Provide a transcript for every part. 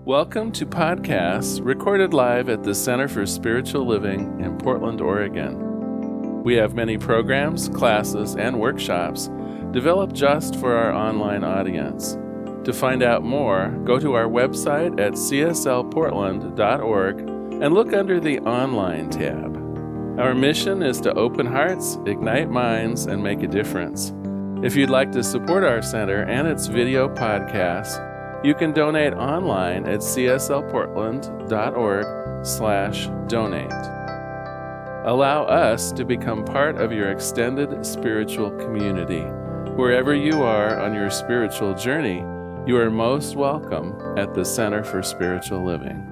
Welcome to podcasts recorded live at the Center for Spiritual Living in Portland, Oregon. We have many programs, classes, and workshops developed just for our online audience. To find out more, go to our website at cslportland.org and look under the Online tab. Our mission is to open hearts, ignite minds, and make a difference. If you'd like to support our center and its video podcasts, you can donate online at cslportland.org/donate. Allow us to become part of your extended spiritual community. Wherever you are on your spiritual journey, you are most welcome at the Center for Spiritual Living.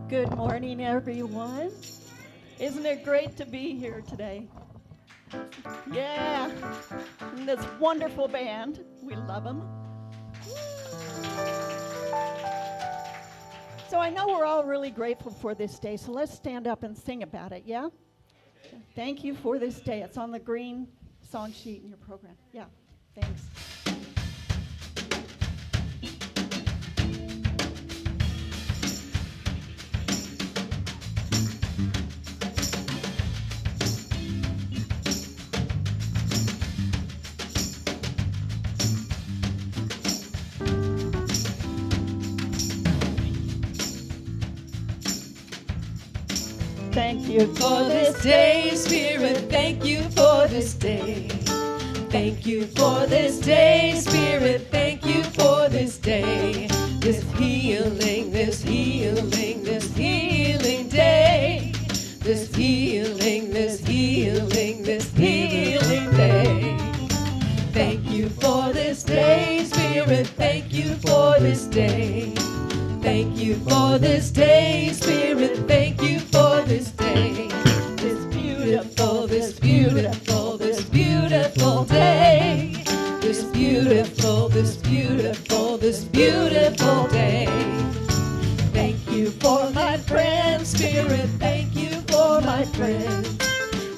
Good morning, everyone. Isn't it great to be here today? Yeah, and this wonderful band. We love them. So I know we're all really grateful for this day, so let's stand up and sing about it, yeah? Okay. Thank you for this day. It's on the green song sheet in your program. Yeah, thanks. Thank you for this day, Spirit, thank you for this day. Thank you for this day, Spirit. Thank you for this day. This healing, this healing, this healing day. This healing, this healing, this healing day. Thank you for this day, Spirit. Thank you for this day. Thank you for this day, Spirit. Thank you for this day. This beautiful, this beautiful, this beautiful day. This beautiful, this beautiful, this beautiful day. Thank you for my friend, Spirit. Thank you for my friend.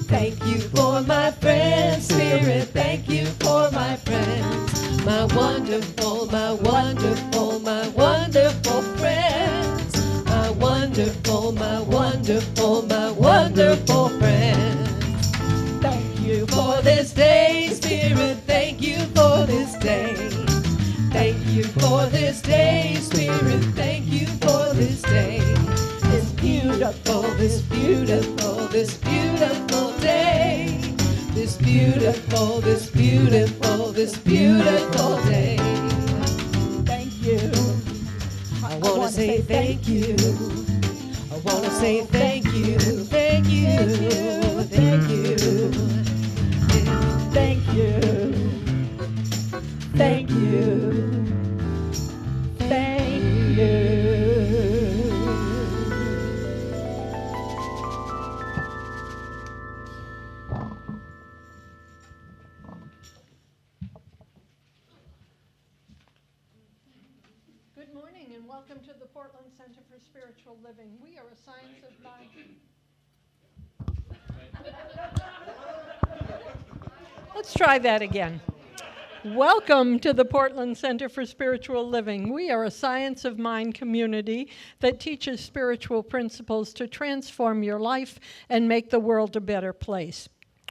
Thank you for my friend, Spirit. Thank you for my friends. My wonderful, my wonderful, my wonderful friends. My wonderful, my wonderful, my wonderful friends. Thank you for this day, Spirit. Thank you for this day. Thank you for this day, Spirit. Thank you for this day. This beautiful, this beautiful, this beautiful day. This beautiful, this beautiful, this beautiful day. Thank you. I want to say thank you. I want to say thank you. Thank you. Thank you. Thank you. Thank you. Thank you. Good morning and welcome to the Portland Center for Spiritual Living. We are a science of mind. Let's try that again. Welcome to the Portland Center for Spiritual Living. We are a science of mind community that teaches spiritual principles to transform your life and make the world a better place.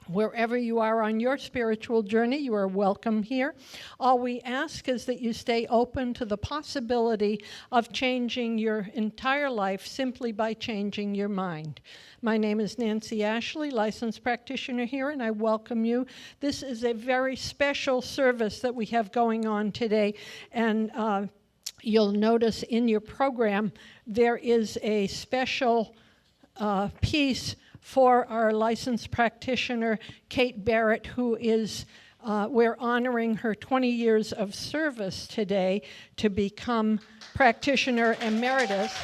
Wherever you are on your spiritual journey, you are welcome here. All we ask is that you stay open to the possibility of changing your entire life simply by changing your mind. My name is Nancy Ashley, licensed practitioner here, and I welcome you. This is a very special service that we have going on today, and you'll notice in your program there is a special piece for our licensed practitioner, Kate Barrett, who is, we're honoring her 20 years of service today to become practitioner emeritus.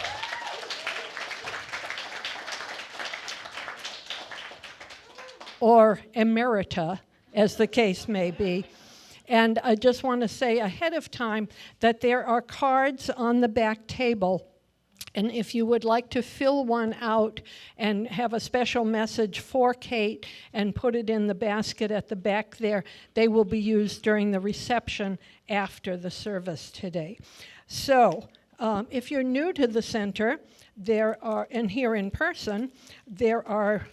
Or emerita, as the case may be. And I just want to say ahead of time that there are cards on the back table. And if you would like to fill one out and have a special message for Kate and put it in the basket at the back there, they will be used during the reception after the service today. So if you're new to the center, there are, and here in person, there are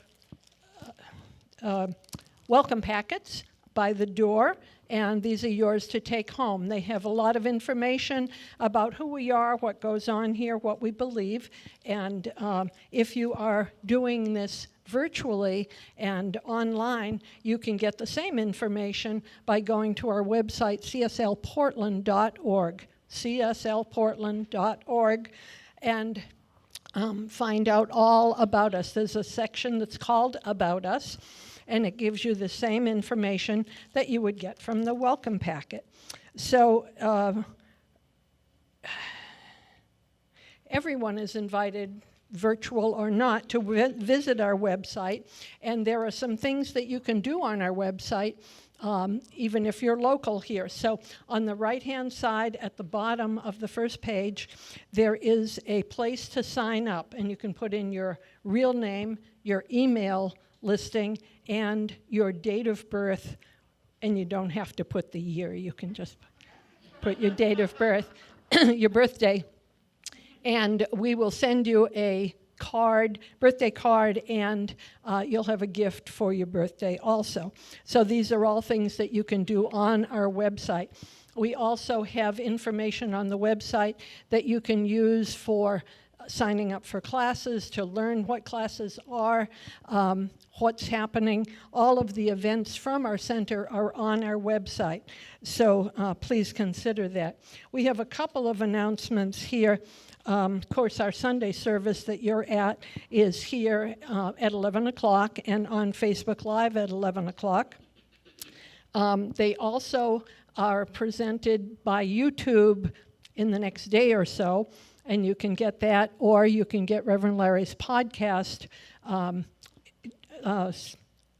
welcome packets by the door, and these are yours to take home. They have a lot of information about who we are, what goes on here, what we believe, and if you are doing this virtually and online, you can get the same information by going to our website, cslportland.org, cslportland.org, and find out all about us. There's a section that's called About Us, and it gives you the same information that you would get from the welcome packet. So everyone is invited, virtual or not, to visit our website, and there are some things that you can do on our website, even if you're local here. So on the right-hand side at the bottom of the first page, there is a place to sign up, and you can put in your real name, your email listing, and your date of birth, and you don't have to put the year. You can just put your date of birth, your birthday, and we will send you a card, birthday card, and you'll have a gift for your birthday also. So these are all things that you can do on our website. We also have information on the website that you can use for signing up for classes, to learn what classes are, what's happening. All of the events from our center are on our website, so please consider that. We have a couple of announcements here. Of course, our Sunday service that you're at is here at 11 o'clock and on Facebook Live at 11 o'clock. They also are presented by YouTube in the next day or so, and you can get that, or you can get Reverend Larry's podcast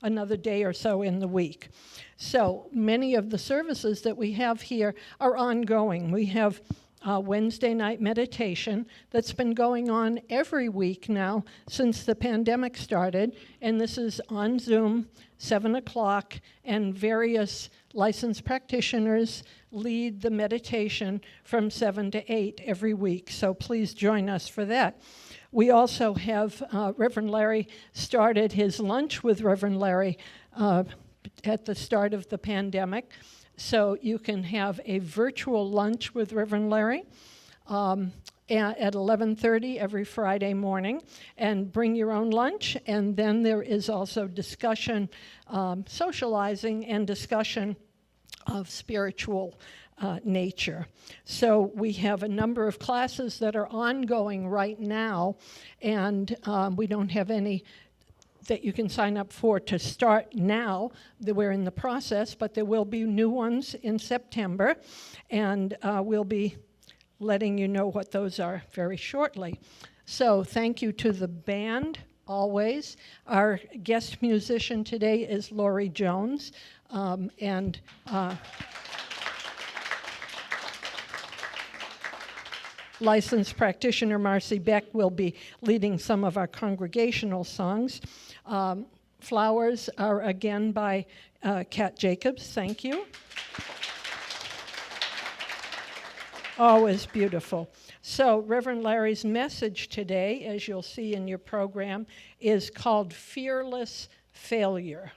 another day or so in the week. So many of the services that we have here are ongoing. We have Wednesday night meditation that's been going on every week now since the pandemic started, and this is on Zoom, 7 o'clock, and various licensed practitioners lead the meditation from 7 to 8 every week, so please join us for that. We also have Reverend Larry started his Lunch with Reverend Larry at the start of the pandemic, so you can have a virtual lunch with Reverend Larry at 11:30 every Friday morning, and bring your own lunch. And then there is also discussion, socializing and discussion of spiritual nature. So we have a number of classes that are ongoing right now, and we don't have any that you can sign up for to start now. We're in the process, but there will be new ones in September, and we'll be letting you know what those are very shortly. So thank you to the band, always. Our guest musician today is Lauri Jones, and licensed practitioner Marcy Beck will be leading some of our congregational songs. Flowers are again by Kat Jacobs. Thank you. Always beautiful. So Reverend Larry's message today, as you'll see in your program, is called Fearless Failure.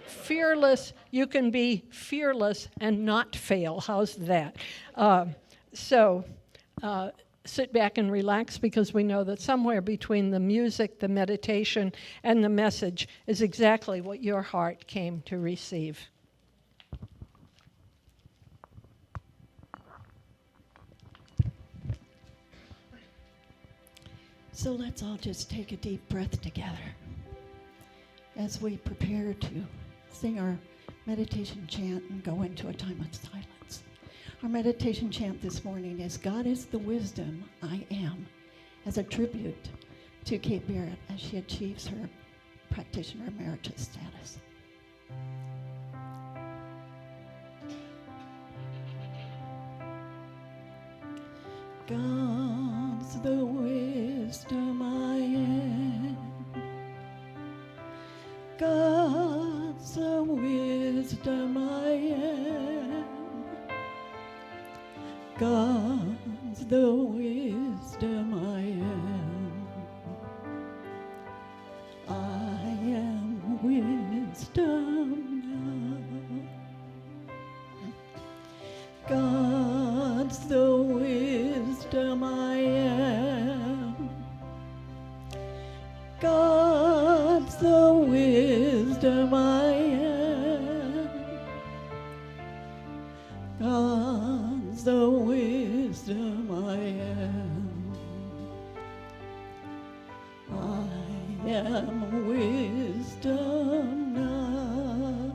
Fearless, you can be fearless and not fail. How's that? Sit back and relax, because we know that somewhere between the music, the meditation, and the message is exactly what your heart came to receive. So let's all just take a deep breath together as we prepare to sing our meditation chant and go into a time of silence. Our meditation chant this morning is God is the wisdom I am, as a tribute to Kate Barrett as she achieves her practitioner emeritus status. God's the wisdom I am. God's the wisdom I am. God's the wisdom I am. I am wisdom now. God's the wisdom I am. God's the wisdom I am. God's the wisdom I am. I am wisdom now.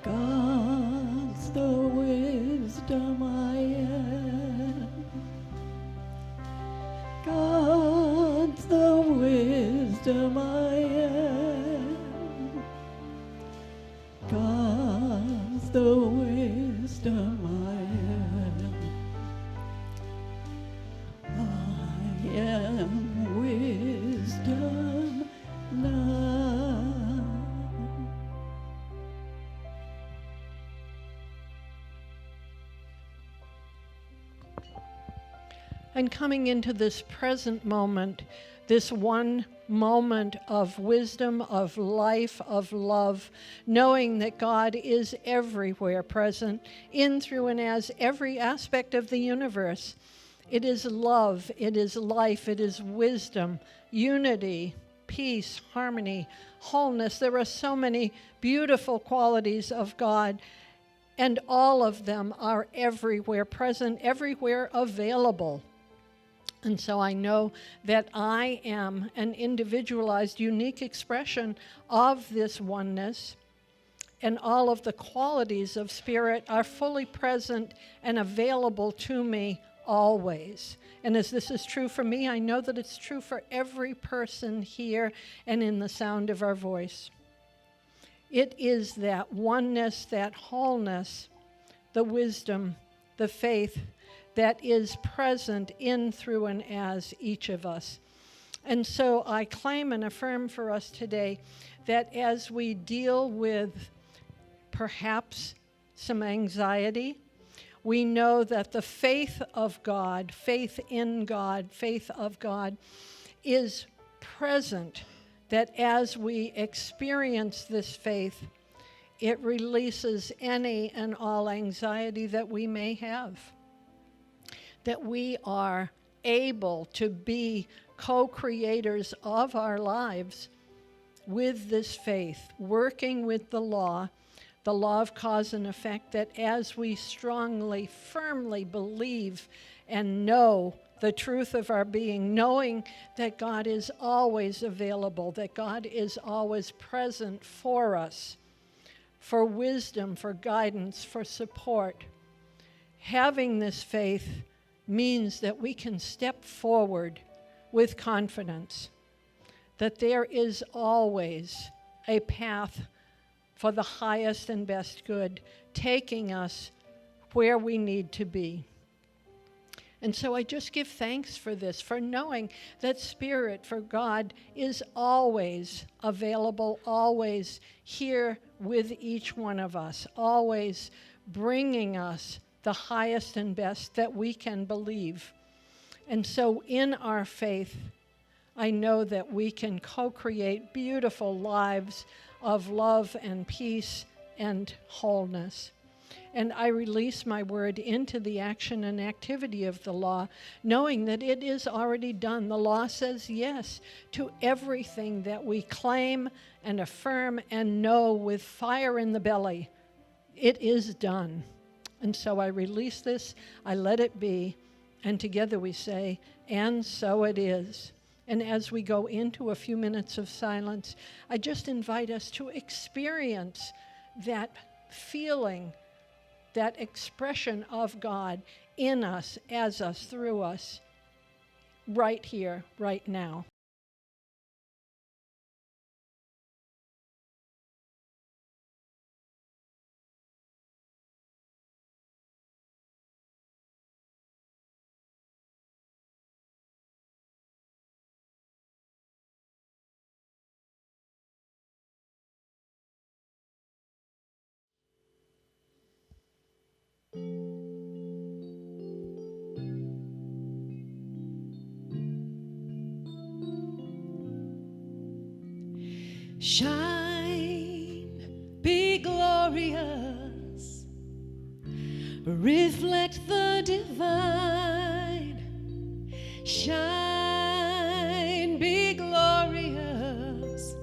God's the wisdom I am. God's the wisdom I am. God's the wisdom I am. I am wisdom now. And coming into this present moment, this one moment of wisdom, of life, of love, knowing that God is everywhere present, in, through, and as every aspect of the universe. It is love, it is life, it is wisdom, unity, peace, harmony, wholeness. There are so many beautiful qualities of God, and all of them are everywhere present, everywhere available. And so I know that I am an individualized, unique expression of this oneness, and all of the qualities of Spirit are fully present and available to me always. And as this is true for me, I know that it's true for every person here and in the sound of our voice. It is that oneness, that wholeness, the wisdom, the faith that is present in, through, and as each of us. And so I claim and affirm for us today that as we deal with perhaps some anxiety, we know that the faith of God, faith in God, faith of God is present, that as we experience this faith, it releases any and all anxiety that we may have. That we are able to be co-creators of our lives with this faith, working with the law of cause and effect, that as we strongly, firmly believe and know the truth of our being, knowing that God is always available, that God is always present for us, for wisdom, for guidance, for support. Having this faith means that we can step forward with confidence, that there is always a path for the highest and best good, taking us where we need to be. And so I just give thanks for this, for knowing that Spirit, for God, is always available, always here with each one of us, always bringing us the highest and best that we can believe. And so in our faith, I know that we can co-create beautiful lives of love and peace and wholeness. And I release my word into the action and activity of the law, knowing that it is already done. The law says yes to everything that we claim and affirm and know with fire in the belly. It is done. And so I release this, I let it be, and together we say, and so it is. And as we go into a few minutes of silence, I just invite us to experience that feeling, that expression of God in us, as us, through us, right here, right now. Shine, be glorious, reflect the divine. Shine, be glorious,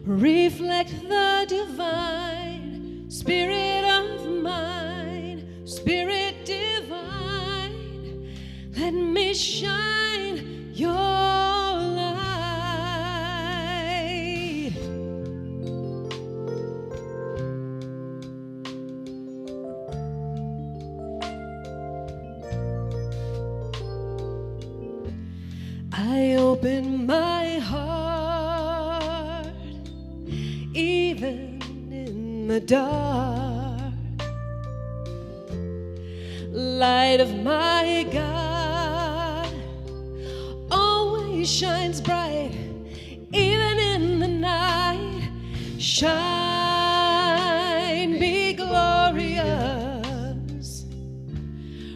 reflect the divine. Spirit of mine, Spirit divine, let me shine your light. I open my heart, even in the dark. Light of my God always shines bright, even in the night. Shine, be glorious,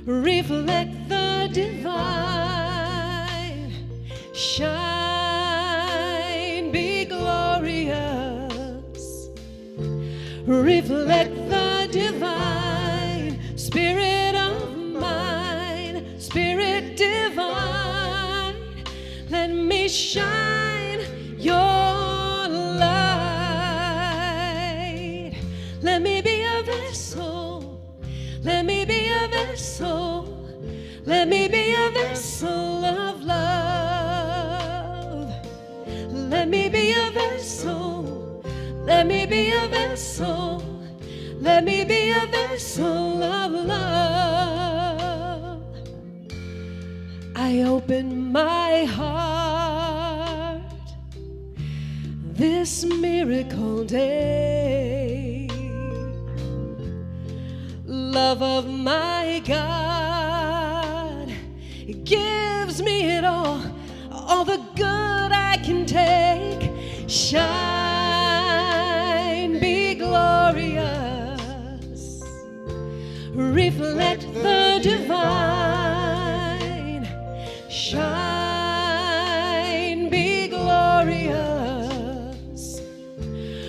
reflect the divine. Shine, be glorious, reflect the divine Spirit of mine, Spirit divine. Let me shine your light. Let me be a vessel. Let me be a vessel. Let me be a vessel of love. Let me be a vessel. Let me be a vessel. Let me be a vessel of love. I open my heart this miracle day. Love of my God gives me it all the good I can take. Shine, be glorious, reflect the divine. Shine, be glorious,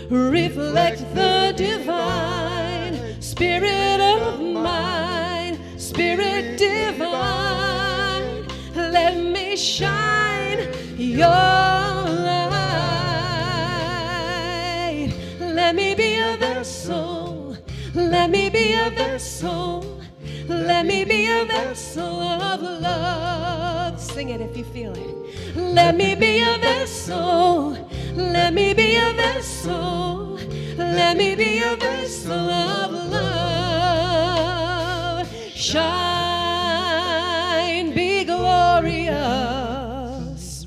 reflect the divine Spirit of mine, Spirit divine. Let me shine your light. Let me be a vessel. Let me be a vessel. Let me be a vessel of love. Sing it if you feel it. Let me be a vessel. Let me be a vessel. Let me be a vessel of love. Shine, be glorious.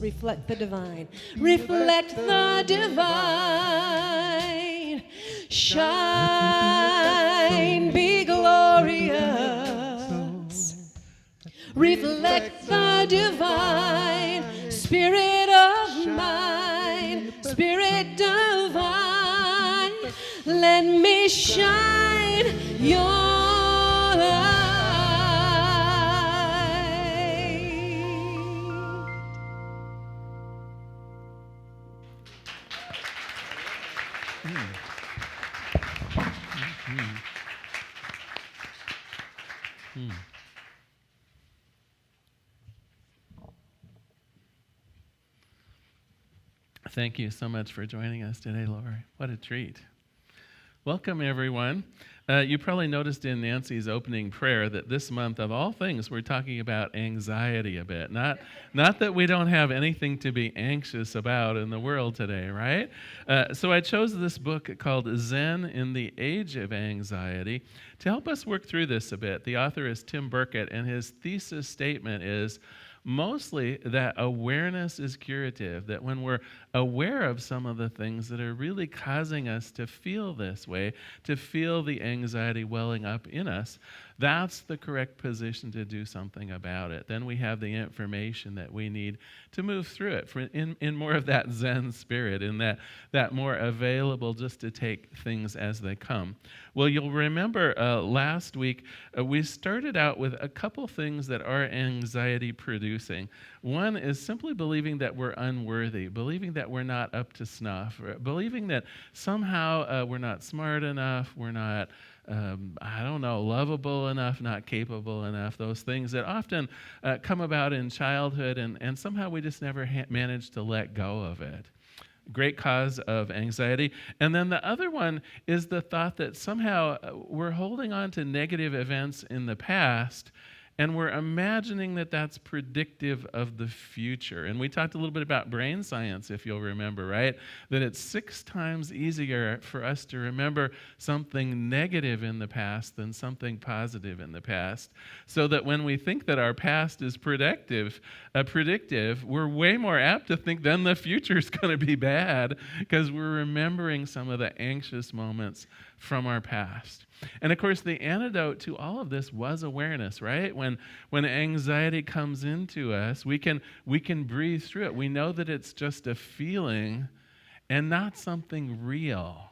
Reflect the divine. Reflect the divine. Shine, be glorious. Reflect the divine Spirit of mine, Spirit divine. Let me shine your light. Thank you so much for joining us today, Lauri. What a treat. Welcome, everyone. You probably noticed in Nancy's opening prayer that this month, of all things, we're talking about anxiety a bit. Not that we don't have anything to be anxious about in the world today, right? So I chose this book called Zen in the Age of Anxiety to help us work through this a bit. The author is Tim Burkett, and his thesis statement is mostly that awareness is curative, that when we're aware of some of the things that are really causing us to feel this way, to feel the anxiety welling up in us, that's the correct position to do something about it. Then we have the information that we need to move through it in more of that Zen spirit, in that more available just to take things as they come. Well, you'll remember last week we started out with a couple things that are anxiety producing. One is simply believing that we're unworthy, believing that we're not up to snuff, believing that somehow we're not smart enough, we're not lovable enough, not capable enough, those things that often come about in childhood, and somehow we just never manage to let go of it. Great cause of anxiety. And then the other one is the thought that somehow we're holding on to negative events in the past, and we're imagining that that's predictive of the future. And we talked a little bit about brain science, if you'll remember, right? That it's 6 times easier for us to remember something negative in the past than something positive in the past. So that when we think that our past is predictive, we're way more apt to think then the future's going to be bad because we're remembering some of the anxious moments from our past. And of course, the antidote to all of this was awareness, right? When anxiety comes into us, we can breathe through it. We know that it's just a feeling and not something real.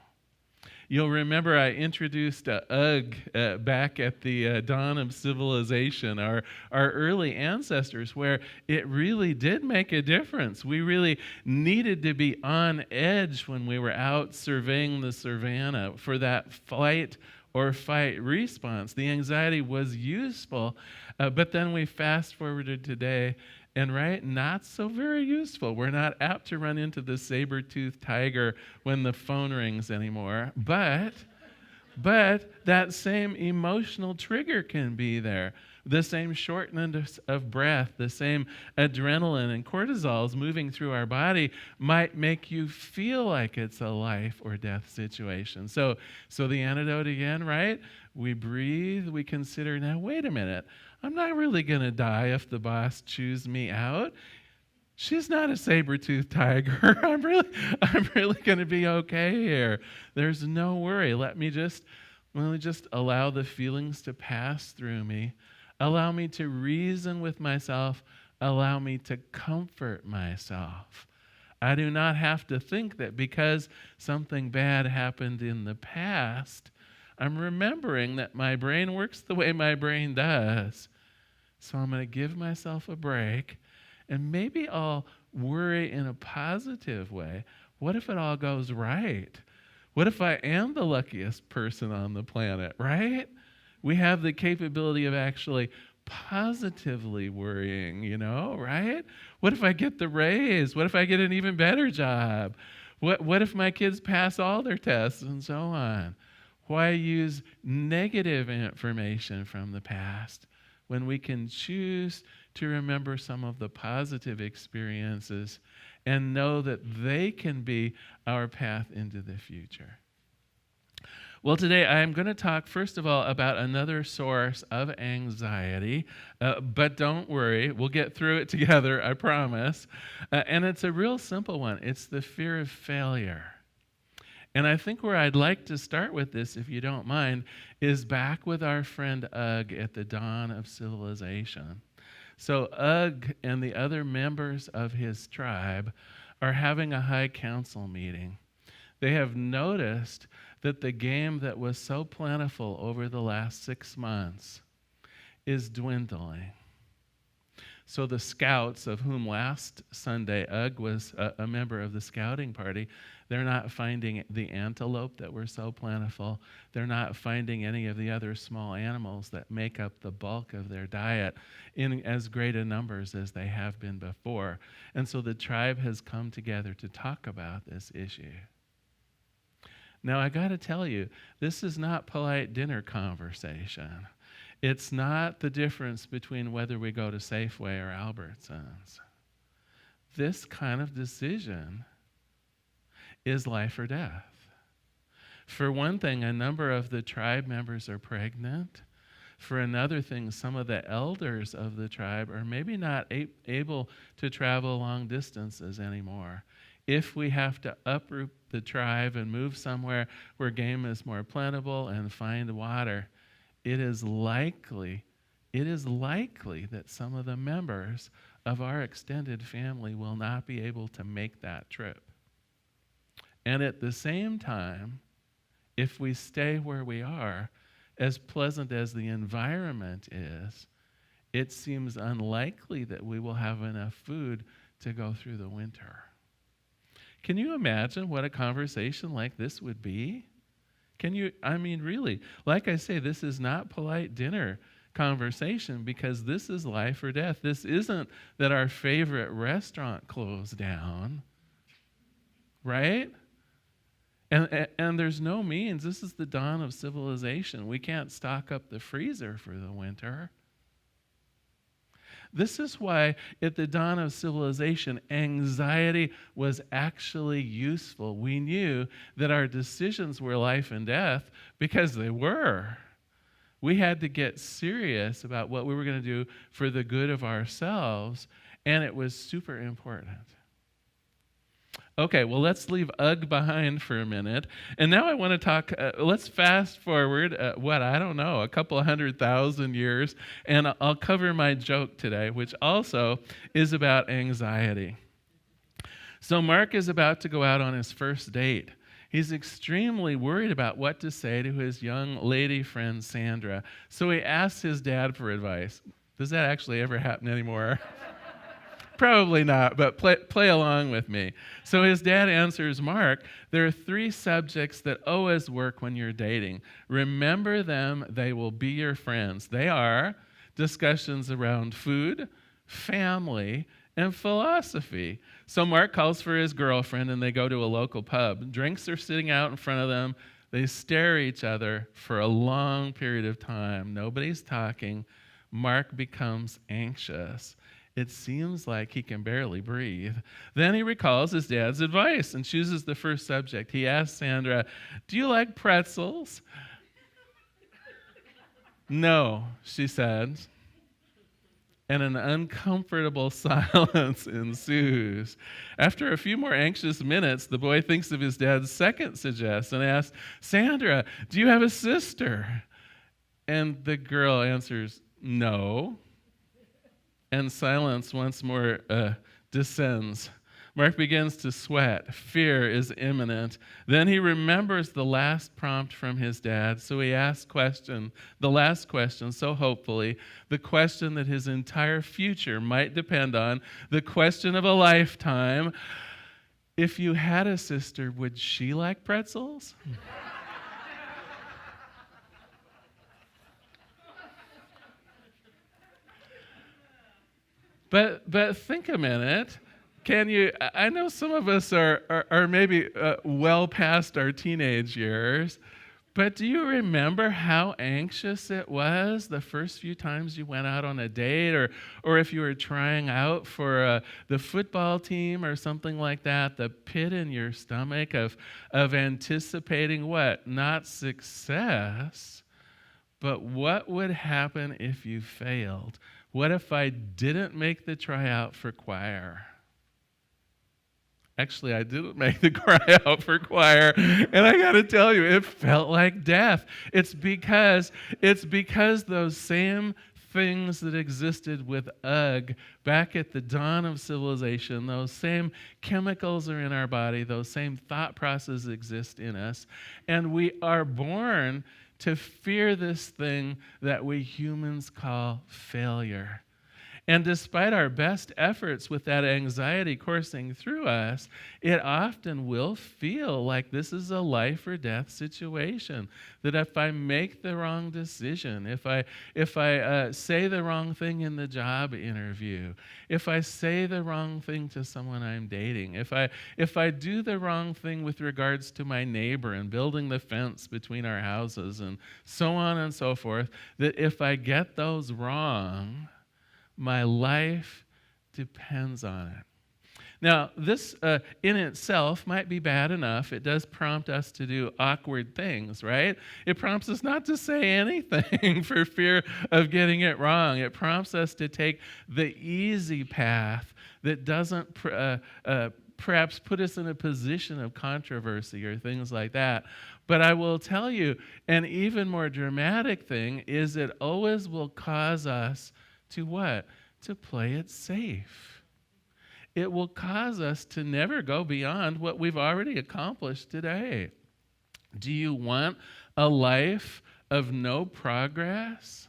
You'll remember I introduced Ugg back at the dawn of civilization, our early ancestors, where it really did make a difference. We really needed to be on edge when we were out surveying the savannah for that flight or fight response. The anxiety was useful, but then we fast forwarded today, and not so very useful. We're not apt to run into the saber-toothed tiger when the phone rings anymore, but that same emotional trigger can be there. The same shortness of breath, the same adrenaline and cortisols moving through our body might make you feel like it's a life or death situation. So the antidote again, right? We breathe, we consider, now wait a minute, I'm not really going to die if the boss chews me out. She's not a saber-toothed tiger. I'm really going to be okay here. There's no worry. Let me just allow the feelings to pass through me. Allow me to reason with myself. Allow me to comfort myself. I do not have to think that because something bad happened in the past, I'm remembering that my brain works the way my brain does. So I'm going to give myself a break, and maybe I'll worry in a positive way. What if it all goes right? What if I am the luckiest person on the planet, right? We have the capability of actually positively worrying, right? What if I get the raise? What if I get an even better job? What if my kids pass all their tests and so on? Why use negative information from the past when we can choose to remember some of the positive experiences and know that they can be our path into the future? Well, today I'm going to talk, first of all, about another source of anxiety, but don't worry, we'll get through it together, I promise. And it's a real simple one. It's the fear of failure. And I think where I'd like to start with this, if you don't mind, is back with our friend Ugg at the dawn of civilization. So Ugg and the other members of his tribe are having a high council meeting. They have noticed that the game that was so plentiful over the last 6 months is dwindling. So the scouts, of whom last Sunday Ugg was a member of the scouting party, they're not finding the antelope that were so plentiful. They're not finding any of the other small animals that make up the bulk of their diet in as great a numbers as they have been before. And so the tribe has come together to talk about this issue. Now, I got to tell you, this is not polite dinner conversation. It's not the difference between whether we go to Safeway or Albertsons. This kind of decision is life or death. For one thing, a number of the tribe members are pregnant. For another thing, some of the elders of the tribe are maybe not able to travel long distances anymore. If we have to uproot the tribe and move somewhere where game is more plentiful and find water, it is likely that some of the members of our extended family will not be able to make that trip. And at the same time, if we stay where we are, as pleasant as the environment is, it seems unlikely that we will have enough food to go through the winter. Can you imagine what a conversation like this would be? Really, like I say, this is not polite dinner conversation because this is life or death. This isn't that our favorite restaurant closed down, right? And there's no means. This is the dawn of civilization. We can't stock up the freezer for the winter. This is why at the dawn of civilization, anxiety was actually useful. We knew that our decisions were life and death because they were. We had to get serious about what we were going to do for the good of ourselves, and it was super important. Okay, well, let's leave Ugg behind for a minute. And now I want to talk, let's fast forward, a couple of 100,000 years, and I'll cover my joke today, which also is about anxiety. So Mark is about to go out on his first date. He's extremely worried about what to say to his young lady friend Sandra. So he asks his dad for advice. Does that actually ever happen anymore? Probably not, but play along with me. So his dad answers, Mark, there are 3 subjects that always work when you're dating. Remember them, they will be your friends. They are discussions around food, family, and philosophy. So Mark calls for his girlfriend and they go to a local pub. Drinks are sitting out in front of them. They stare at each other for a long period of time. Nobody's talking. Mark becomes anxious. It seems like he can barely breathe. Then he recalls his dad's advice and chooses the first subject. He asks Sandra, do you like pretzels? No, she said. And an uncomfortable silence ensues. After a few more anxious minutes, the boy thinks of his dad's second suggestion and asks, Sandra, do you have a sister? And the girl answers, no. And silence once more descends. Mark begins to sweat. Fear is imminent. Then he remembers the last prompt from his dad, so he asks the last question, so hopefully, the question that his entire future might depend on, the question of a lifetime. If you had a sister, would she like pretzels? But think a minute. Can you? I know some of us are maybe well past our teenage years, but do you remember how anxious it was the first few times you went out on a date, or if you were trying out for the football team or something like that? The pit in your stomach of anticipating what? Not success, but what would happen if you failed? What if I didn't make the tryout for choir? Actually, I didn't make the tryout for choir, and I got to tell you, it felt like death. It's because those same things that existed with Ugg back at the dawn of civilization, those same chemicals are in our body, those same thought processes exist in us, and we are born to fear this thing that we humans call failure. And despite our best efforts with that anxiety coursing through us, it often will feel like this is a life or death situation. That if I make the wrong decision, if I say the wrong thing in the job interview, if I say the wrong thing to someone I'm dating, if I do the wrong thing with regards to my neighbor and building the fence between our houses and so on and so forth, that if I get those wrong, my life depends on it. Now, this in itself might be bad enough. It does prompt us to do awkward things, right? It prompts us not to say anything for fear of getting it wrong. It prompts us to take the easy path that doesn't perhaps put us in a position of controversy or things like that. But I will tell you, an even more dramatic thing is it always will cause us to what? To play it safe. It will cause us to never go beyond what we've already accomplished today. Do you want a life of no progress?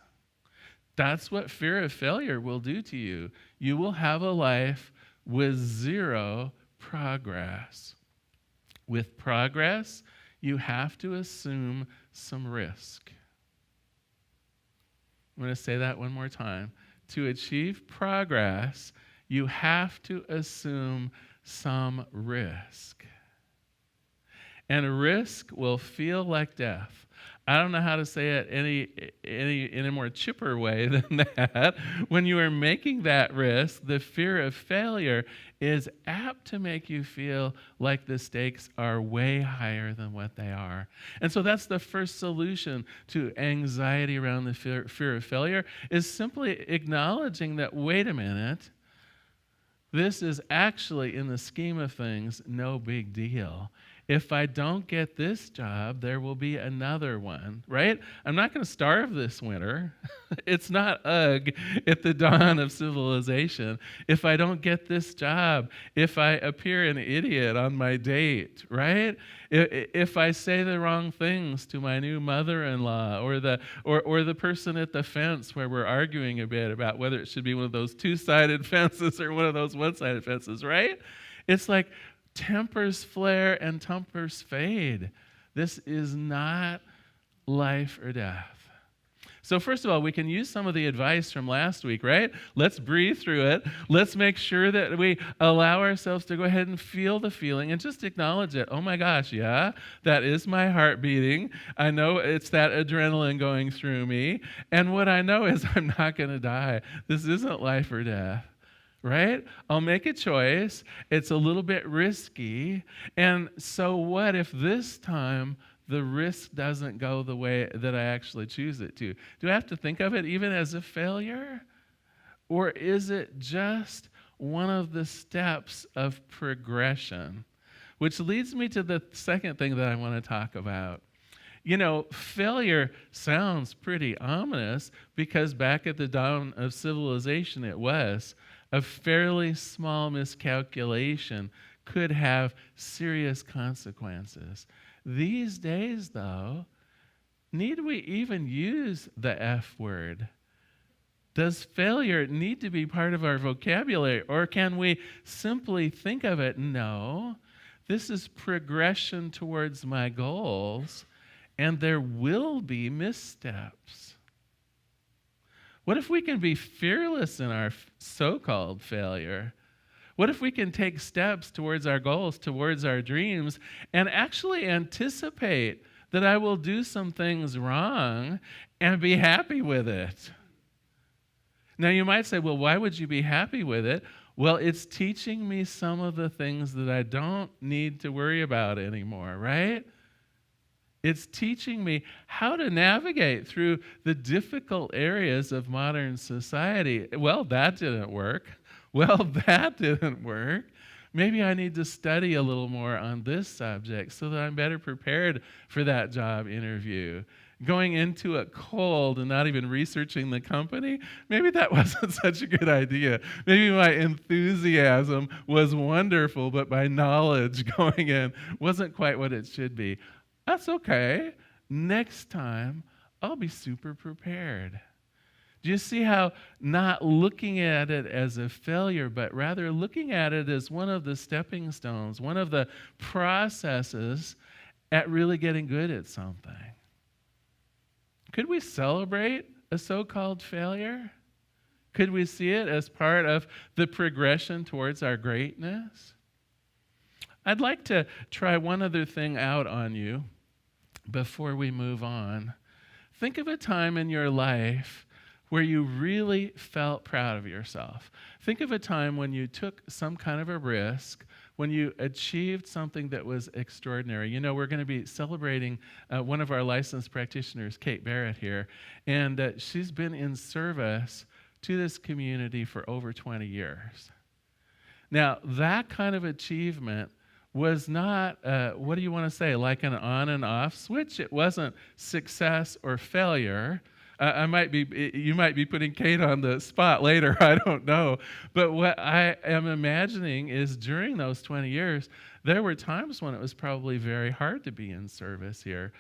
That's what fear of failure will do to you. You will have a life with zero progress. With progress, you have to assume some risk. I'm going to say that one more time. To achieve progress, you have to assume some risk. And risk will feel like death. I don't know how to say it in a more chipper way than that. When you are making that risk, the fear of failure is apt to make you feel like the stakes are way higher than what they are. And so that's the first solution to anxiety around the fear of failure, is simply acknowledging that, wait a minute, this is actually, in the scheme of things, no big deal. if I don't get this job, there will be another one, right? I'm not going to starve this winter. It's not ugh at the dawn of civilization. If I don't get this job, if I appear an idiot on my date, right? If I say the wrong things to my new mother-in-law or the person at the fence where we're arguing a bit about whether it should be one of those two-sided fences or one of those one-sided fences, right? It's like tempers flare and tempers fade. This is not life or death. So first of all, we can use some of the advice from last week, right? Let's breathe through it. Let's make sure that we allow ourselves to go ahead and feel the feeling and just acknowledge it. Oh my gosh, yeah, that is my heart beating. I know it's that adrenaline going through me. And what I know is I'm not going to die. This isn't life or death. Right? I'll make a choice. It's a little bit risky. And so what if this time the risk doesn't go the way that I actually choose it to? Do I have to think of it even as a failure? Or is it just one of the steps of progression? Which leads me to the second thing that I want to talk about. You know, failure sounds pretty ominous because back at the dawn of civilization it was. A fairly small miscalculation could have serious consequences. These days, though, need we even use the F word? Does failure need to be part of our vocabulary, or can we simply think of it? No, this is progression towards my goals, and there will be missteps. What if we can be fearless in our so-called failure? What if we can take steps towards our goals, towards our dreams, and actually anticipate that I will do some things wrong and be happy with it? Now, you might say, well, why would you be happy with it? Well, it's teaching me some of the things that I don't need to worry about anymore, right? It's teaching me how to navigate through the difficult areas of modern society. Well, that didn't work. Well, that didn't work. Maybe I need to study a little more on this subject so that I'm better prepared for that job interview. Going into it cold and not even researching the company, maybe that wasn't such a good idea. Maybe my enthusiasm was wonderful, but my knowledge going in wasn't quite what it should be. That's okay. Next time, I'll be super prepared. Do you see how not looking at it as a failure, but rather looking at it as one of the stepping stones, one of the processes at really getting good at something? Could we celebrate a so-called failure? Could we see it as part of the progression towards our greatness? I'd like to try one other thing out on you before we move on. Think of a time in your life where you really felt proud of yourself. Think of a time when you took some kind of a risk, when you achieved something that was extraordinary. You know, we're going to be celebrating one of our licensed practitioners, Kate Barrett here, and she's been in service to this community for over 20 years. Now, that kind of achievement was not, what do you want to say, like an on and off switch? It wasn't success or failure. You might be putting Kate on the spot later, I don't know. But what I am imagining is during those 20 years, there were times when it was probably very hard to be in service here.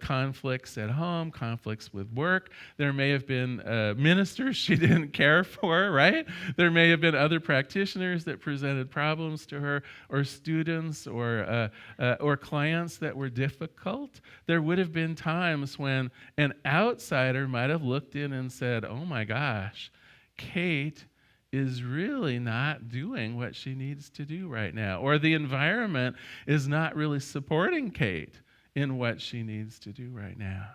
Conflicts at home, conflicts with work. There may have been ministers she didn't care for, right? There may have been other practitioners that presented problems to her, or students, or clients that were difficult. There would have been times when an outsider might have looked in and said, oh my gosh, Kate is really not doing what she needs to do right now. Or the environment is not really supporting Kate in what she needs to do right now.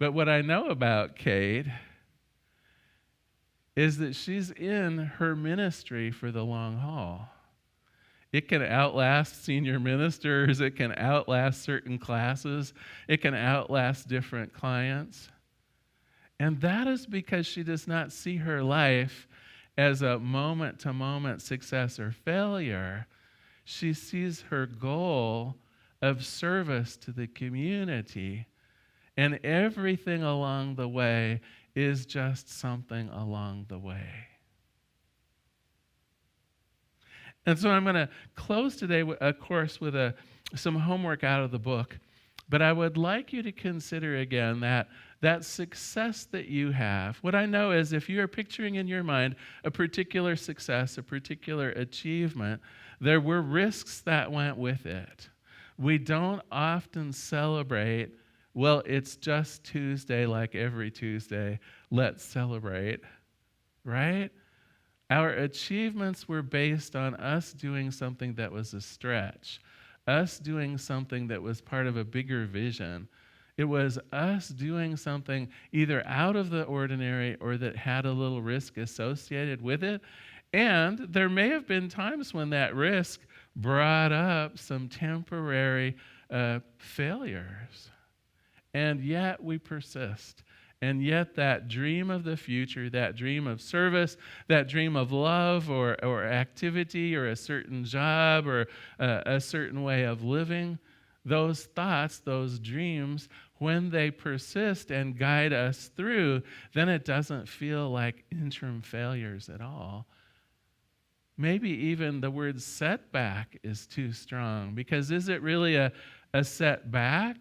But what I know about Kate is that she's in her ministry for the long haul. It can outlast senior ministers. It can outlast certain classes. It can outlast different clients. And that is because she does not see her life as a moment-to-moment success or failure. She sees her goal of service to the community, and everything along the way is just something along the way. And so I'm going to close today, of course, with some homework out of the book. But I would like you to consider again that success that you have. What I know is if you're picturing in your mind a particular success, a particular achievement, there were risks that went with it. We don't often celebrate, well, it's just Tuesday like every Tuesday. Let's celebrate, right? Our achievements were based on us doing something that was a stretch, us doing something that was part of a bigger vision. It was us doing something either out of the ordinary or that had a little risk associated with it. And there may have been times when that risk brought up some temporary failures. And yet we persist. And yet that dream of the future, that dream of service, that dream of love or activity or a certain job or a certain way of living, those thoughts, those dreams, when they persist and guide us through, then it doesn't feel like interim failures at all. Maybe even the word setback is too strong, because is it really a setback,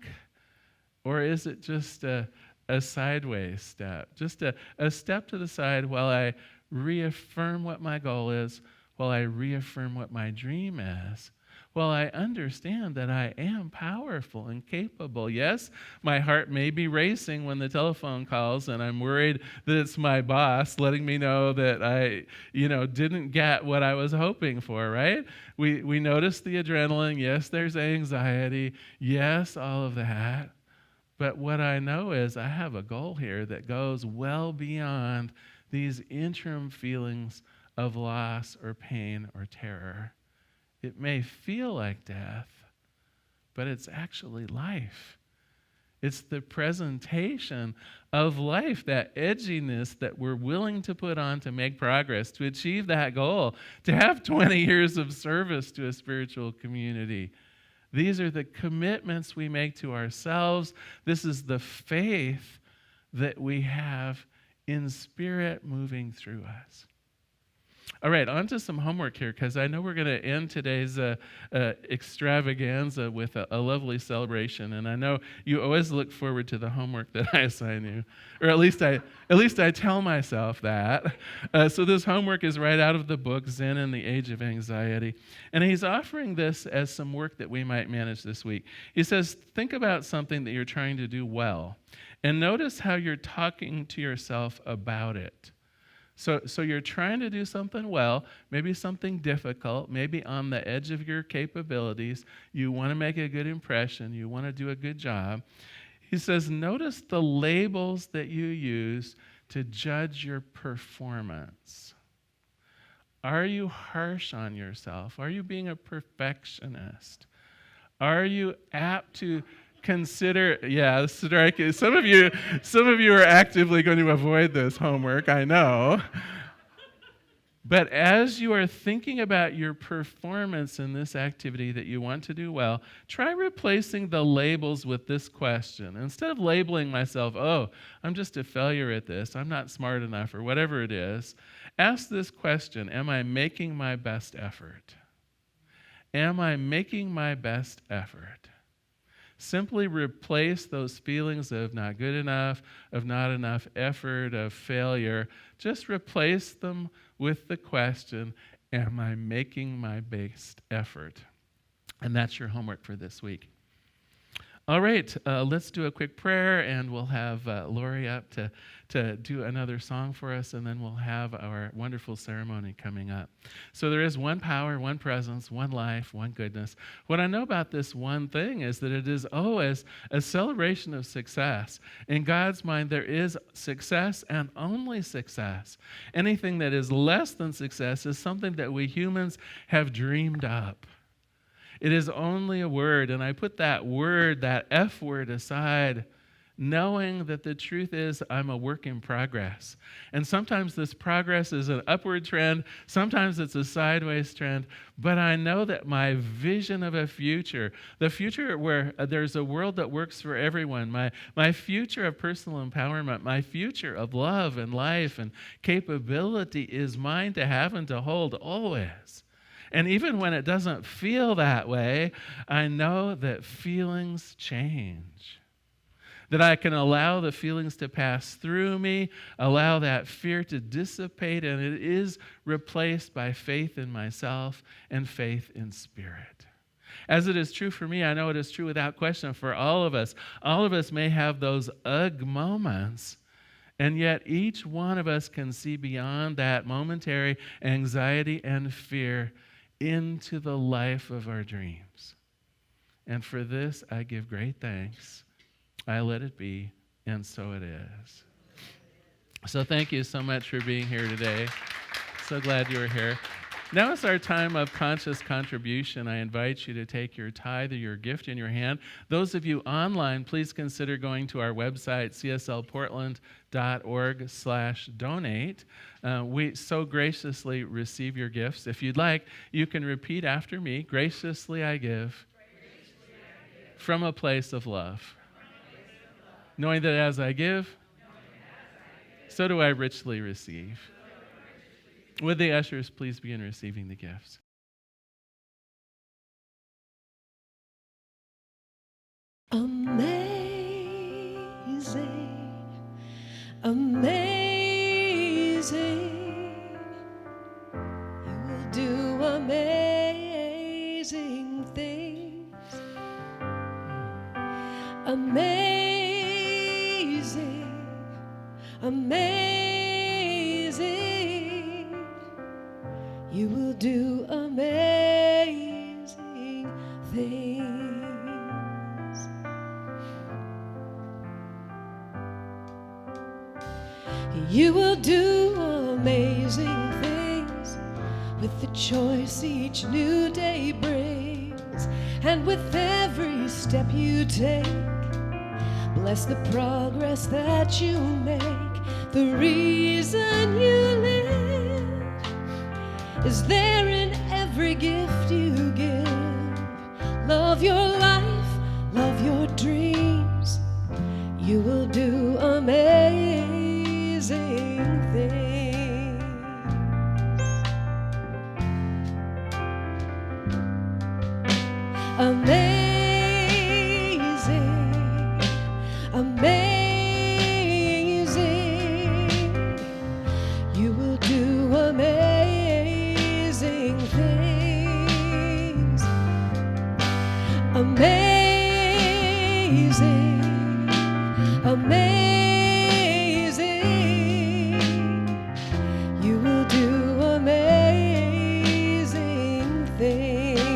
or is it just a sideways step, just a step to the side while I reaffirm what my goal is, while I reaffirm what my dream is, while I understand that I am powerful and capable. Yes, my heart may be racing when the telephone calls and I'm worried that it's my boss letting me know that I, didn't get what I was hoping for, right? We notice the adrenaline. Yes, there's anxiety. Yes, all of that. But what I know is I have a goal here that goes well beyond these interim feelings of loss or pain or terror. It may feel like death, but it's actually life. It's the presentation of life, that edginess that we're willing to put on to make progress, to achieve that goal, to have 20 years of service to a spiritual community. These are the commitments we make to ourselves. This is the faith that we have in Spirit moving through us. All right, on to some homework here, because I know we're going to end today's extravaganza with a lovely celebration, and I know you always look forward to the homework that I assign you, or at least I tell myself that. So this homework is right out of the book, Zen in the Age of Anxiety, and he's offering this as some work that we might manage this week. He says, think about something that you're trying to do well, and notice how you're talking to yourself about it. So you're trying to do something well, maybe something difficult, maybe on the edge of your capabilities. You want to make a good impression. You want to do a good job. He says, notice the labels that you use to judge your performance. Are you harsh on yourself? Are you being a perfectionist? Are you apt to consider, striking. Some of you are actively going to avoid this homework, I know. But as you are thinking about your performance in this activity that you want to do well, try replacing the labels with this question. Instead of labeling myself, I'm just a failure at this, I'm not smart enough, or whatever it is, ask this question: am I making my best effort? Am I making my best effort? Simply replace those feelings of not good enough, of not enough effort, of failure. Just replace them with the question, am I making my best effort? And that's your homework for this week. All right, let's do a quick prayer, and we'll have Lauri up to do another song for us, and then we'll have our wonderful ceremony coming up. So there is one power, one presence, one life, one goodness. What I know about this one thing is that it is always a celebration of success. In God's mind, there is success and only success. Anything that is less than success is something that we humans have dreamed up. It is only a word, and I put that word, that F word, aside, knowing that the truth is I'm a work in progress. And sometimes this progress is an upward trend, sometimes it's a sideways trend, but I know that my vision of a future, the future where there's a world that works for everyone, my future of personal empowerment, my future of love and life and capability is mine to have and to hold always. And even when it doesn't feel that way, I know that feelings change. That I can allow the feelings to pass through me, allow that fear to dissipate, and it is replaced by faith in myself and faith in Spirit. As it is true for me, I know it is true without question for all of us. All of us may have those ugh moments, and yet each one of us can see beyond that momentary anxiety and fear into the life of our dreams. And for this, I give great thanks. I let it be, and so it is. So thank you so much for being here today. So glad you were here. Now is our time of conscious contribution. I invite you to take your tithe or your gift in your hand. Those of you online, please consider going to our website, cslportland.org/donate. We so graciously receive your gifts. If you'd like, you can repeat after me. Graciously I give from a place of love. Knowing that as I give, so do I richly receive. Would the ushers please begin receiving the gifts? Amazing, amazing. You will do amazing things. Amazing, amazing. You will do amazing things. You will do amazing things with the choice each new day brings, and with every step you take. Bless the progress that you make. The reason you live is there in every gift you give. Love your life, love your dreams. You will do amazing things. Amazing, amazing. You will do amazing things. Amazing, amazing. You will do amazing things.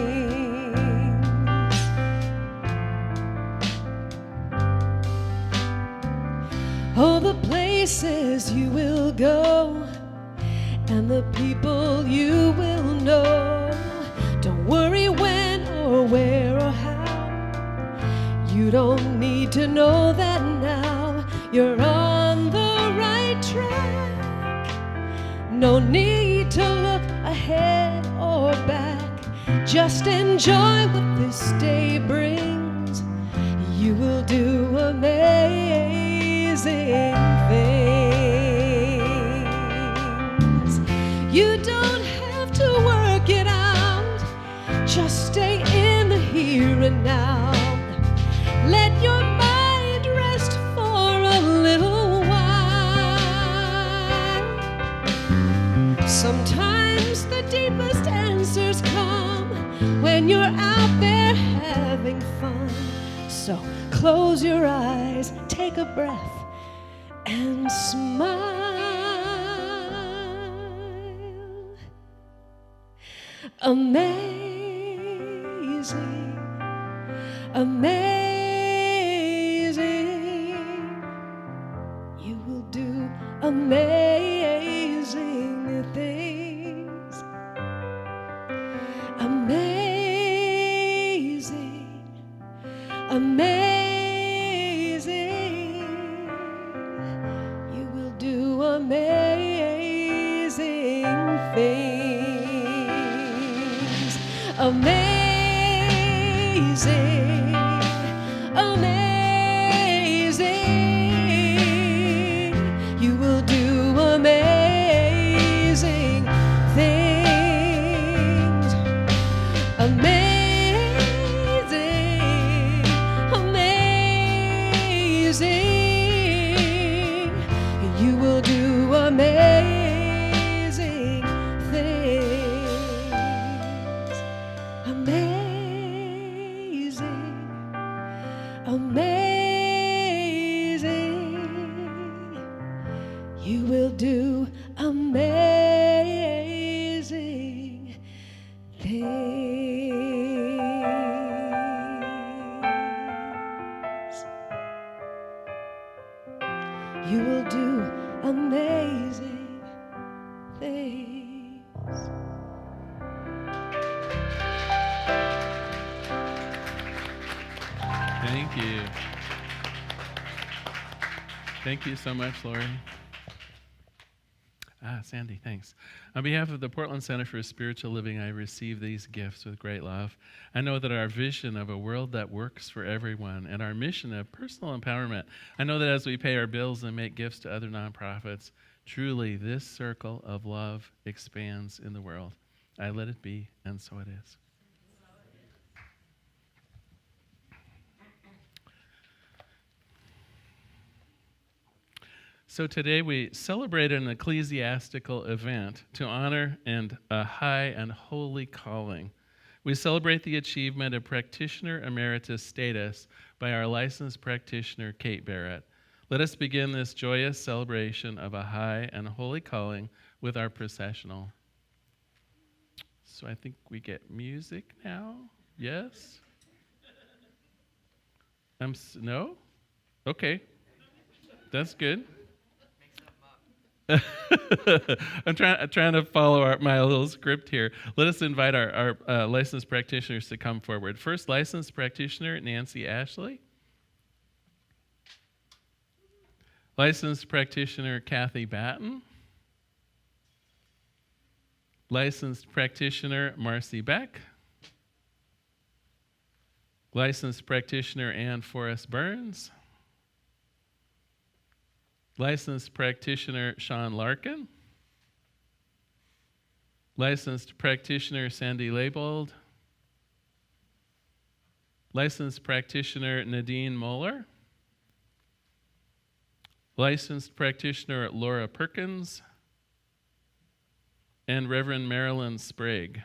Oh, the places you will go and the people you will know. Don't worry when or where or how. You don't need to know that now. You're on the right track. No need to look ahead or back. Just enjoy what this day brings. You will do amazing things. You don't have to work it out. Just stay in the here and now. Let your mind rest for a little while. Sometimes the deepest answers come when you're out there having fun. So close your eyes, take a breath, and smile. Amazing, amazing. You will do amazing things. Amazing, amazing. amazing, amazing. You will do amazing things. Amazing, amazing. You will do amazing things. Amazing, amazing. You will do amazing things. You will do amazing things. Thank you. Thank you so much, Lauri. Sandy, thanks. On behalf of the Portland Center for Spiritual Living, I receive these gifts with great love. I know that our vision of a world that works for everyone and our mission of personal empowerment, I know that as we pay our bills and make gifts to other nonprofits, truly this circle of love expands in the world. I let it be, and so it is. So today we celebrate an ecclesiastical event to honor a high and holy calling. We celebrate the achievement of practitioner emeritus status by our licensed practitioner, Kate Barrett. Let us begin this joyous celebration of a high and holy calling with our processional. So I think we get music now? Yes? No? Okay. That's good. I'm trying to follow my little script here. Let us invite our licensed practitioners to come forward. First, licensed practitioner Nancy Ashley. Licensed practitioner Kathy Batten. Licensed practitioner Marcy Beck. Licensed practitioner Ann Forrest Burns. Licensed practitioner Sean Larkin. Licensed practitioner Sandy Leibold. Licensed practitioner Nadine Moeller. Licensed practitioner Laura Perkins. And Reverend Marilyn Sprague.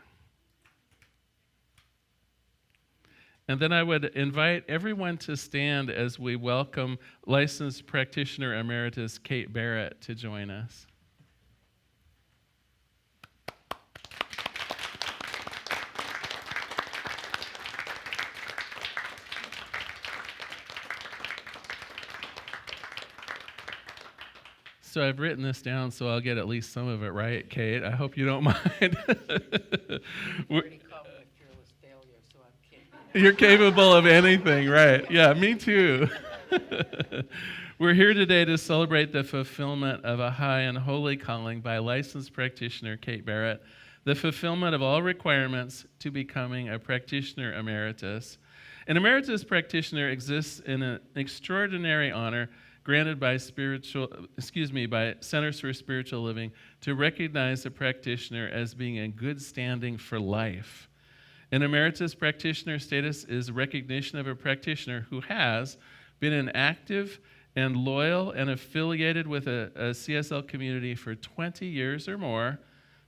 And then I would invite everyone to stand as we welcome licensed practitioner emeritus Kate Barrett to join us. So I've written this down so I'll get at least some of it right, Kate. I hope you don't mind. You're capable of anything, right? Yeah, me too. We're here today to celebrate the fulfillment of a high and holy calling by licensed practitioner Kate Barrett, the fulfillment of all requirements to becoming a practitioner emeritus. An emeritus practitioner exists in an extraordinary honor granted by Centers for Spiritual Living to recognize a practitioner as being in good standing for life. An emeritus practitioner status is recognition of a practitioner who has been an active and loyal and affiliated with a CSL community for 20 years or more,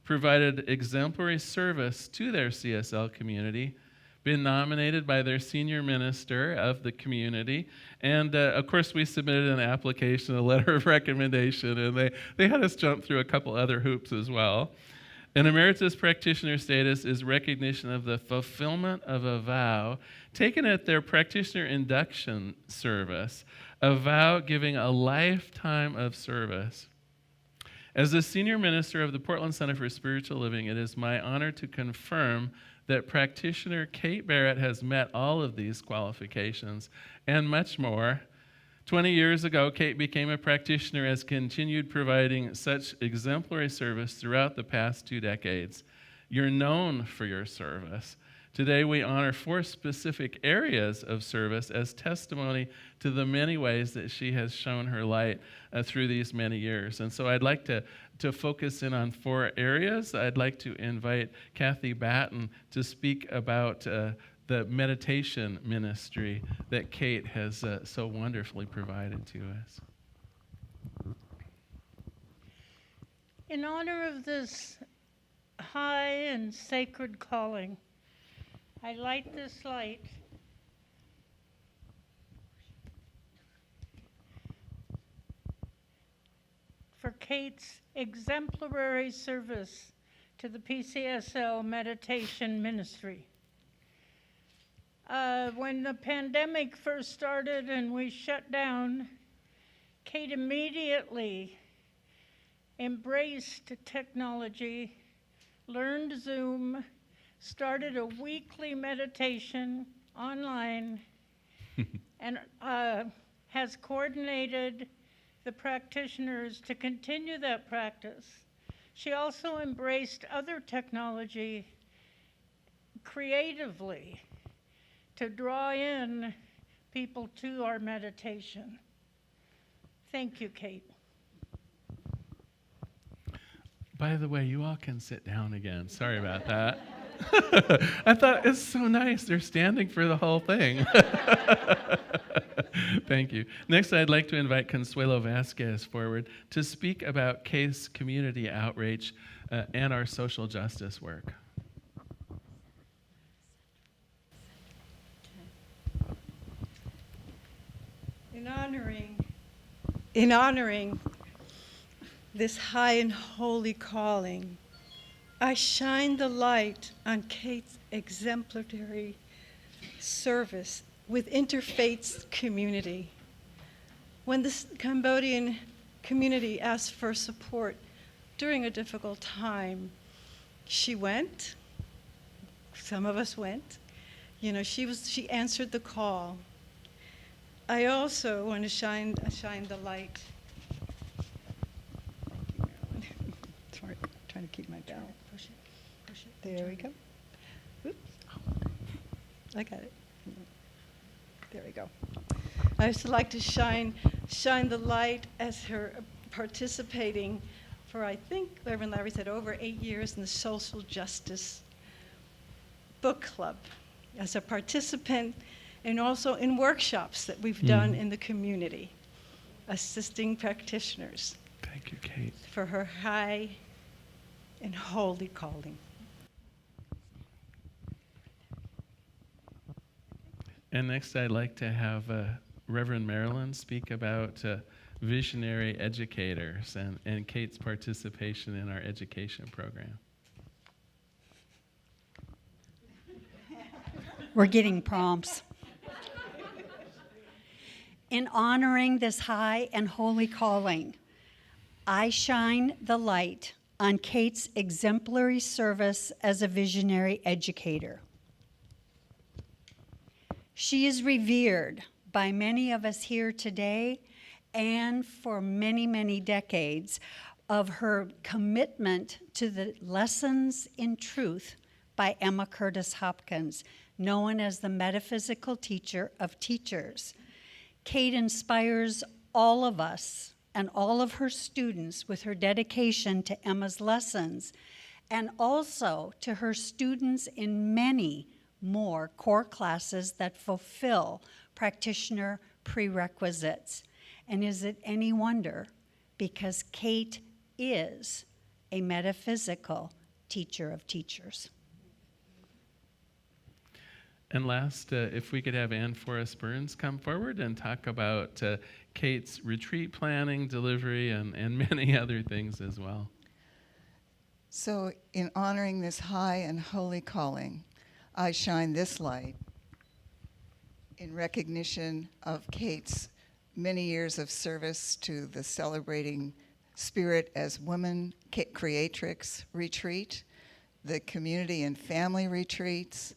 provided exemplary service to their CSL community, been nominated by their senior minister of the community, and of course we submitted an application, a letter of recommendation, and they had us jump through a couple other hoops as well. An emeritus practitioner status is recognition of the fulfillment of a vow taken at their practitioner induction service, a vow giving a lifetime of service. As the senior minister of the Portland Center for Spiritual Living, it is my honor to confirm that practitioner Kate Barrett has met all of these qualifications and much more. 20 years ago, Kate became a practitioner, has continued providing such exemplary service throughout the past 2 decades. You're known for your service. Today we honor 4 specific areas of service as testimony to the many ways that she has shown her light through these many years. And so I'd like to focus in on 4 areas. I'd like to invite Kathy Batten to speak about the meditation ministry that Kate has so wonderfully provided to us. In honor of this high and sacred calling, I light this light for Kate's exemplary service to the PCSL Meditation Ministry. When the pandemic first started and we shut down, Kate immediately embraced technology, learned Zoom, started a weekly meditation online, and has coordinated the practitioners to continue that practice. She also embraced other technology creatively to draw in people to our meditation. Thank you, Kate. By the way, you all can sit down again. Sorry about that. I thought it's so nice. They're standing for the whole thing. Thank you. Next, I'd like to invite Consuelo Vasquez forward to speak about Kate's community outreach and our social justice work. In honoring this high and holy calling, I shine the light on Kate's exemplary service with interfaith community. When the Cambodian community asked for support during a difficult time, she went. Some of us went. You know, she answered the call. I also want to shine the light. Sorry, trying to keep my bell. Push it. There we go. Oops. I got it. There we go. I also like to shine the light as her participating for, I think Reverend Lauri said, over 8 years in the Social Justice Book Club as a participant, and also in workshops that we've done in the community, assisting practitioners. Thank you, Kate. For her high and holy calling. And next, I'd like to have Reverend Marilyn speak about visionary educators and Kate's participation in our education program. We're getting prompts. In honoring this high and holy calling, I shine the light on Kate's exemplary service as a visionary educator. She is revered by many of us here today and for many, many decades of her commitment to the Lessons in Truth by Emma Curtis Hopkins, known as the metaphysical teacher of teachers. Kate inspires all of us and all of her students with her dedication to Emma's lessons, and also to her students in many more core classes that fulfill practitioner prerequisites. And is it any wonder? Because Kate is a metaphysical teacher of teachers. And last, if we could have Ann Forrest Burns come forward and talk about Kate's retreat planning, delivery, and many other things as well. So in honoring this high and holy calling, I shine this light in recognition of Kate's many years of service to the Celebrating Spirit as Women Creatrix Retreat, the community and family retreats,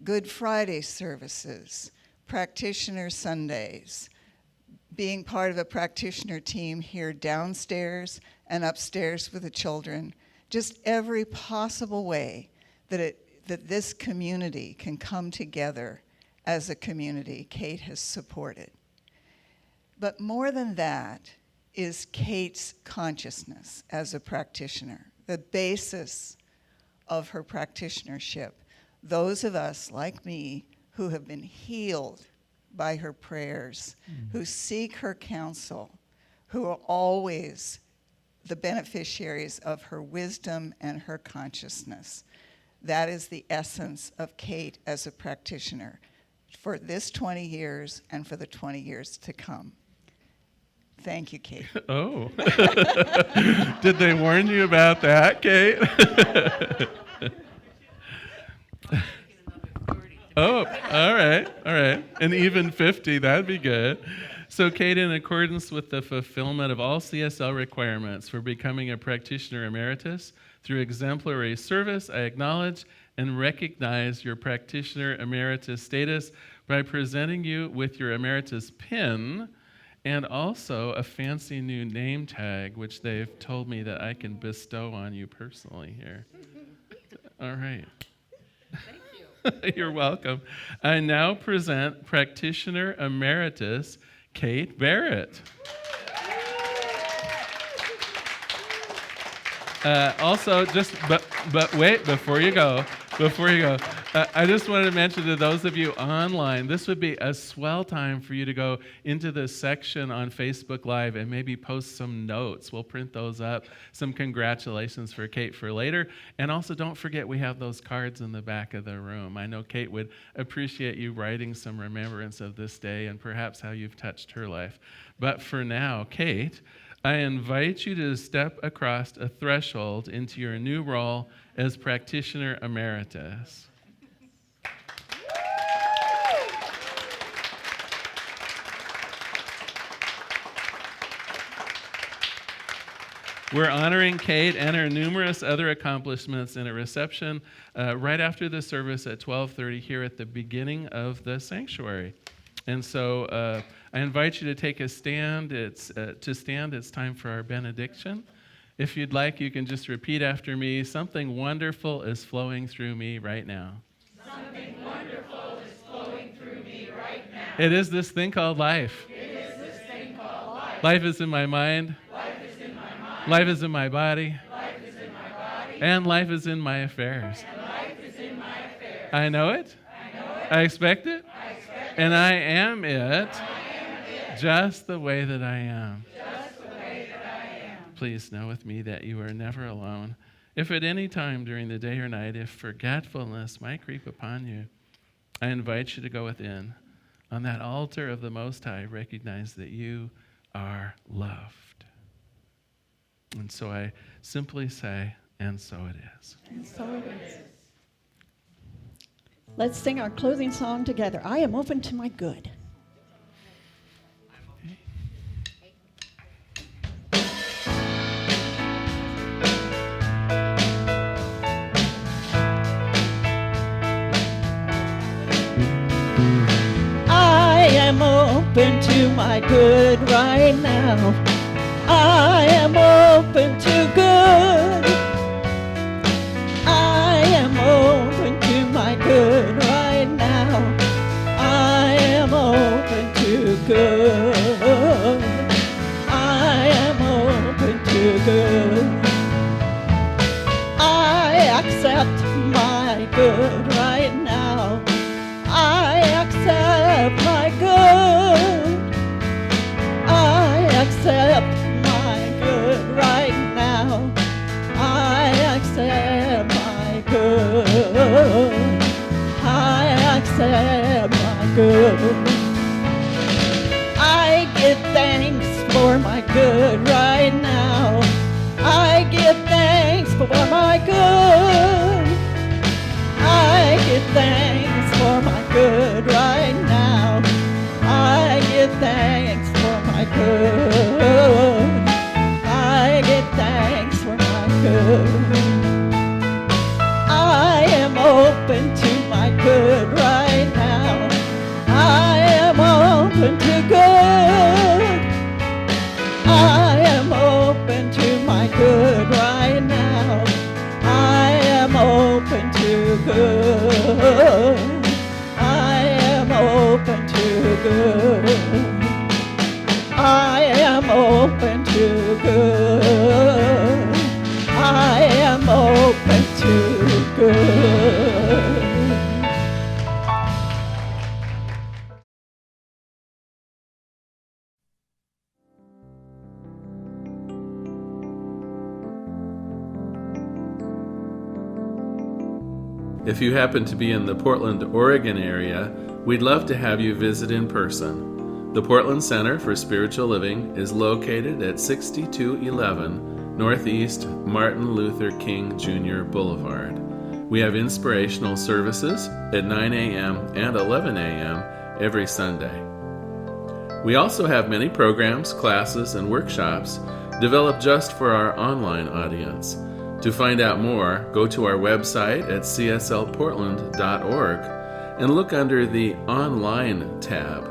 Good Friday services, practitioner Sundays, being part of a practitioner team here downstairs and upstairs with the children, just every possible way that that this community can come together as a community, Kate has supported. But more than that is Kate's consciousness as a practitioner, the basis of her practitionership. Those of us, like me, who have been healed by her prayers, who seek her counsel, who are always the beneficiaries of her wisdom and her consciousness. That is the essence of Kate as a practitioner for this 20 years and for the 20 years to come. Thank you, Kate. Oh. Did they warn you about that, Kate? Oh, all right. An even 50, that'd be good. So, Kate, in accordance with the fulfillment of all CSL requirements for becoming a practitioner emeritus, through exemplary service, I acknowledge and recognize your practitioner emeritus status by presenting you with your emeritus pin and also a fancy new name tag, which they've told me that I can bestow on you personally here. All right. Thank you. You're welcome. I now present practitioner emeritus Kate Barrett. Also, but wait, before you go, I just wanted to mention to those of you online, this would be a swell time for you to go into the section on Facebook Live and maybe post some notes. We'll print those up. Some congratulations for Kate for later. And also, don't forget, we have those cards in the back of the room. I know Kate would appreciate you writing some remembrance of this day and perhaps how you've touched her life. But for now, Kate, I invite you to step across a threshold into your new role as practitioner emeritus. We're honoring Kate and her numerous other accomplishments in a reception right after the service at 12:30 here at the beginning of the sanctuary. And so I invite you to take a stand. It's time for our benediction. If you'd like, you can just repeat after me. Something wonderful is flowing through me right now. Something wonderful is flowing through me right now. It is this thing called life. It is this thing called life. Life is in my mind. Life is in my mind. Life is in my body. Life is in my body. And life is in my affairs. And life is in my affairs. I know it. I know it. I expect it. I expect And I am it. I am it. Just the way that I am. Just the way that I am. Please know with me that you are never alone. If at any time during the day or night, if forgetfulness might creep upon you, I invite you to go within. On that altar of the Most High, recognize that you are loved. And so I simply say, and so it is. And so it is. Let's sing our closing song together. I am open to my good. I am open to my good right now. I am open to good. I am open to my good right now. I am open to good. I am open to good. I accept my good right now. I accept my good. I accept my good right now. I accept my good. I accept my good. I give thanks for my good right now. I give thanks for my good. I give thanks for my good right now. I give thanks for my good. I give thanks for my good. I am open to my good right now. I am open to good. I am open to my good right now. I am open to good. I am open to good. I am open to good. If you happen to be in the Portland, Oregon area, we'd love to have you visit in person. The Portland Center for Spiritual Living is located at 6211 Northeast Martin Luther King Jr. Boulevard. We have inspirational services at 9 a.m. and 11 a.m. every Sunday. We also have many programs, classes, and workshops developed just for our online audience. To find out more, go to our website at cslportland.org and look under the Online tab.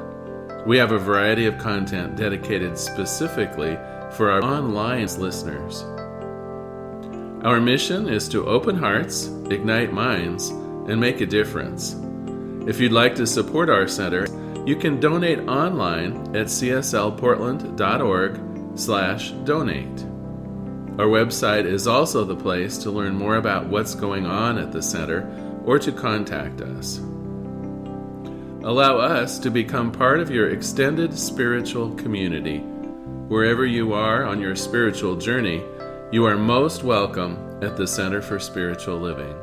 We have a variety of content dedicated specifically for our online listeners. Our mission is to open hearts, ignite minds, and make a difference. If you'd like to support our center, you can donate online at cslportland.org/donate. Our website is also the place to learn more about what's going on at the center or to contact us. Allow us to become part of your extended spiritual community. Wherever you are on your spiritual journey, you are most welcome at the Center for Spiritual Living.